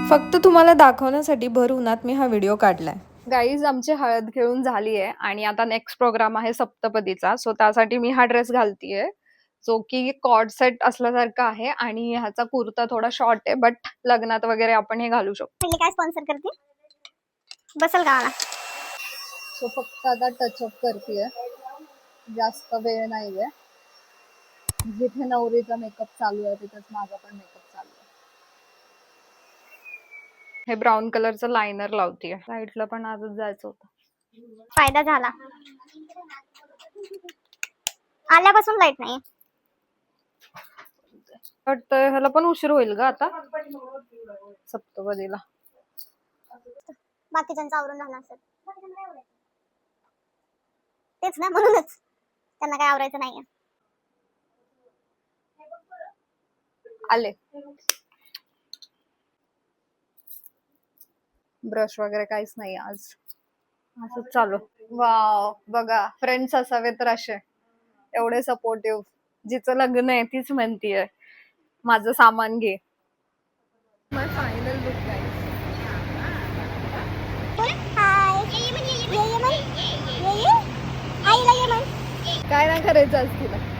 फक्त तुम्हाला दाखवण्यासाठी भर उन्हात मी हा व्हिडिओ काढलाय. गाईज, आमची हळद खेळून झाली आहे आणि आता नेक्स्ट प्रोग्राम आहे सप्तपदीचा. सो त्यासाठी मी हा ड्रेस घालतीये, जो की कॉर्ड सेट असल्यासारखा आहे आणि ह्याचा कुर्ता थोडा शॉर्ट आहे, बट लग्नात वगैरे आपण हे घालू शकतो. काय स्पॉन्सर करते बसल का मला. सो फक्त आता टचअप करतेय, जास्त वेळ नाहीये. जिथे नवरीचा मेकअप चालू आहे तिथेच माझा पण मेकअप चालू आहे. हे ब्राऊन कलरचं लायनर लावतीये. साईडला पण आजच जायचं होतं. फायदा झाला, आल्यापासून लाईट नाही. वाटतं ह्याला पण उशीर होईल ग आता सप्तपदीला. बाकीच्यांचं आवरून झालं असेल तेच ना, म्हणूनच त्यांना काय आवरायचं नाहीये. आले. ब्रश वगैरे काहीच नाही आज, असंच चालू. वाव, बघा फ्रेंड्स असावे तर असे एवढे सपोर्टिव्ह. जिचं लग्न आहे तीच म्हणतीये माझं सामान घे. माय फायनल लुक गाईस. काय नाही करायचं आज तिला.